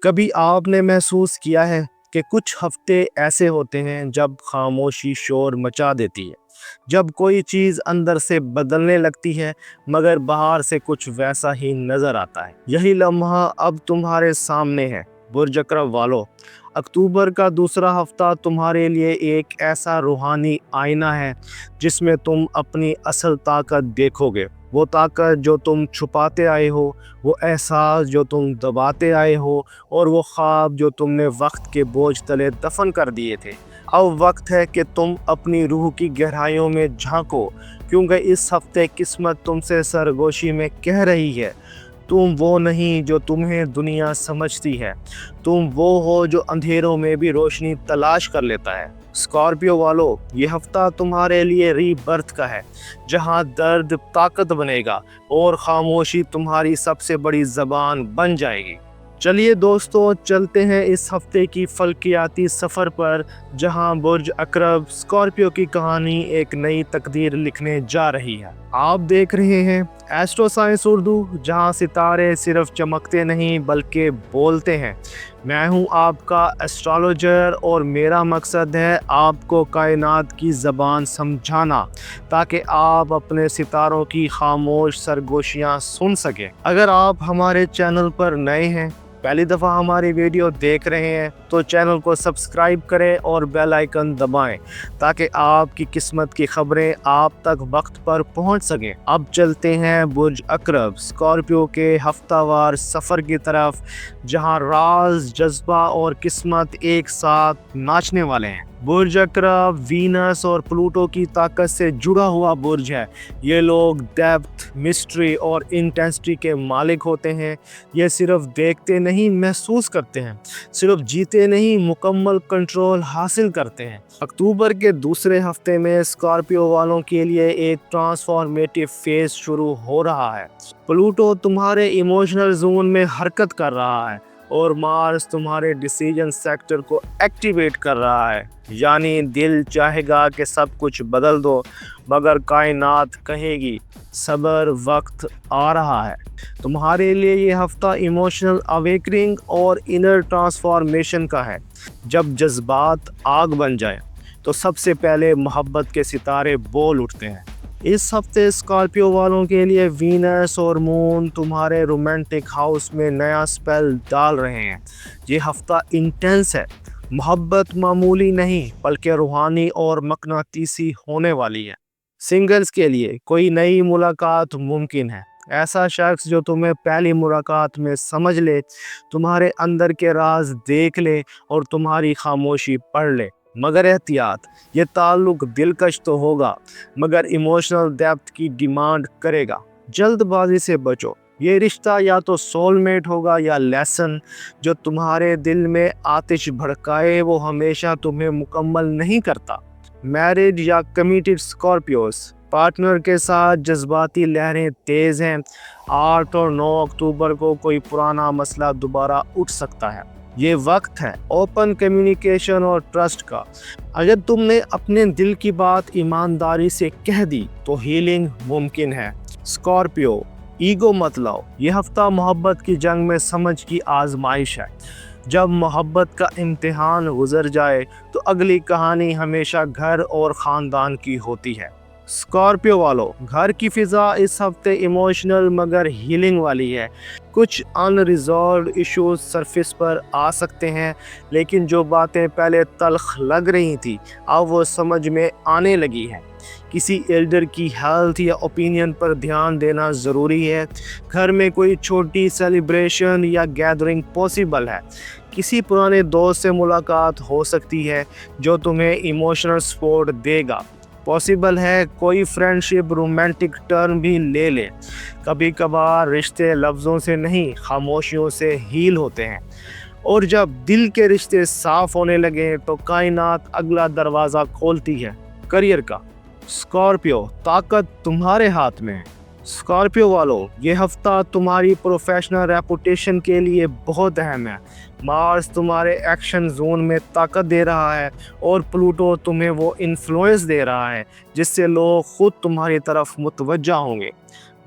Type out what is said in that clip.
کبھی آپ نے محسوس کیا ہے کہ کچھ ہفتے ایسے ہوتے ہیں جب خاموشی شور مچا دیتی ہے، جب کوئی چیز اندر سے بدلنے لگتی ہے مگر باہر سے کچھ ویسا ہی نظر آتا ہے۔ یہی لمحہ اب تمہارے سامنے ہے برج اکرم والو۔ اکتوبر کا دوسرا ہفتہ تمہارے لیے ایک ایسا روحانی آئینہ ہے جس میں تم اپنی اصل طاقت دیکھو گے، وہ طاقت جو تم چھپاتے آئے ہو، وہ احساس جو تم دباتے آئے ہو، اور وہ خواب جو تم نے وقت کے بوجھ تلے دفن کر دیے تھے۔ اب وقت ہے کہ تم اپنی روح کی گہرائیوں میں جھانکو، کیونکہ اس ہفتے قسمت تم سے سرگوشی میں کہہ رہی ہے، تم وہ نہیں جو تمہیں دنیا سمجھتی ہے، تم وہ ہو جو اندھیروں میں بھی روشنی تلاش کر لیتا ہے۔ اسکارپیو والو، یہ ہفتہ تمہارے لیے ری برتھ کا ہے، جہاں درد طاقت بنے گا اور خاموشی تمہاری سب سے بڑی زبان بن جائے گی۔ چلیے دوستو، چلتے ہیں اس ہفتے کی فلکیاتی سفر پر، جہاں برج اکرم اسکارپیو کی کہانی ایک نئی تقدیر لکھنے جا رہی ہے۔ آپ دیکھ رہے ہیں ایسٹرو سائنس اردو، جہاں ستارے صرف چمکتے نہیں بلکہ بولتے ہیں۔ میں ہوں آپ کا ایسٹرولوجر، اور میرا مقصد ہے آپ کو کائنات کی زبان سمجھانا، تاکہ آپ اپنے ستاروں کی خاموش سرگوشیاں سن سکیں۔ اگر آپ ہمارے چینل پر نئے ہیں، پہلی دفعہ ہماری ویڈیو دیکھ رہے ہیں، تو چینل کو سبسکرائب کریں اور بیل آئیکن دبائیں، تاکہ آپ کی قسمت کی خبریں آپ تک وقت پر پہنچ سکیں۔ اب چلتے ہیں برج اکرم اسکارپیو کے ہفتہ وار سفر کی طرف، جہاں راز، جذبہ اور قسمت ایک ساتھ ناچنے والے ہیں۔ برج اکرم وینس اور پلوٹو کی طاقت سے جڑا ہوا برج ہے۔ یہ لوگ ڈیپتھ، مسٹری اور انٹینسٹی کے مالک ہوتے ہیں۔ یہ صرف دیکھتے نہیں، محسوس کرتے ہیں، صرف جیتے نہیں، مکمل کنٹرول حاصل کرتے ہیں۔ اکتوبر کے دوسرے ہفتے میں اسکارپیو والوں کے لیے ایک ٹرانسفارمیٹیو فیز شروع ہو رہا ہے۔ پلوٹو تمہارے ایموشنل زون میں حرکت کر رہا ہے، اور مارس تمہارے ڈیسیجن سیکٹر کو ایکٹیویٹ کر رہا ہے۔ یعنی دل چاہے گا کہ سب کچھ بدل دو، مگر کائنات کہے گی صبر، وقت آ رہا ہے۔ تمہارے لیے یہ ہفتہ ایموشنل اویکننگ اور انر ٹرانسفارمیشن کا ہے۔ جب جذبات آگ بن جائیں تو سب سے پہلے محبت کے ستارے بول اٹھتے ہیں۔ اس ہفتے اسکارپیو والوں کے لیے وینس اور مون تمہارے رومانٹک ہاؤس میں نیا سپیل ڈال رہے ہیں۔ یہ ہفتہ انٹینس ہے۔ محبت معمولی نہیں بلکہ روحانی اور مقناطیسی ہونے والی ہے۔ سنگلز کے لیے کوئی نئی ملاقات ممکن ہے۔ ایسا شخص جو تمہیں پہلی ملاقات میں سمجھ لے، تمہارے اندر کے راز دیکھ لے اور تمہاری خاموشی پڑھ لے۔ مگر احتیاط، یہ تعلق دلکش تو ہوگا، مگر ایموشنل ڈیپتھ کی ڈیمانڈ کرے گا۔ جلد بازی سے بچو، یہ رشتہ یا تو سول میٹ ہوگا یا لیسن جو تمہارے دل میں آتش بھڑکائے، وہ ہمیشہ تمہیں مکمل نہیں کرتا۔ میرج یا کمیٹڈ اسکارپیوز، پارٹنر کے ساتھ جذباتی لہریں تیز ہیں۔ 8 اور 9 اکتوبر کو کوئی پرانا مسئلہ دوبارہ اٹھ سکتا ہے۔ یہ وقت ہے اوپن کمیونیکیشن اور ٹرسٹ کا۔ اگر تم نے اپنے دل کی بات ایمانداری سے کہہ دی تو ہیلنگ ممکن ہے۔ اسکارپیو، ایگو مت لاؤ، یہ ہفتہ محبت کی جنگ میں سمجھ کی آزمائش ہے۔ جب محبت کا امتحان گزر جائے تو اگلی کہانی ہمیشہ گھر اور خاندان کی ہوتی ہے۔ اسکارپیو والو، گھر کی فضا اس ہفتے ایموشنل مگر ہیلنگ والی ہے۔ کچھ ان ریزالوڈ ایشوز سرفیس پر آ سکتے ہیں، لیکن جو باتیں پہلے تلخ لگ رہی تھیں اب وہ سمجھ میں آنے لگی ہیں۔ کسی ایلڈر کی ہیلتھ یا اوپینین پر دھیان دینا ضروری ہے۔ گھر میں کوئی چھوٹی سیلیبریشن یا گیدرنگ پاسبل ہے۔ کسی پرانے دوست سے ملاقات ہو سکتی ہے جو تمہیں ایموشنل سپورٹ دے گا۔ پاسبل ہے کوئی فرینڈشپ رومانٹک ٹرن بھی لے لے۔ کبھی کبھار رشتے لفظوں سے نہیں، خاموشیوں سے ہیل ہوتے ہیں، اور جب دل کے رشتے صاف ہونے لگے تو کائنات اگلا دروازہ کھولتی ہے، کریئر کا۔ اسکارپیو، طاقت تمہارے ہاتھ میں ہے۔ اسکارپیو والو، یہ ہفتہ تمہاری پروفیشنل ریپوٹیشن کے لیے بہت اہم ہے۔ مارس تمہارے ایکشن زون میں طاقت دے رہا ہے، اور پلوٹو تمہیں وہ انفلوئنس دے رہا ہے جس سے لوگ خود تمہاری طرف متوجہ ہوں گے۔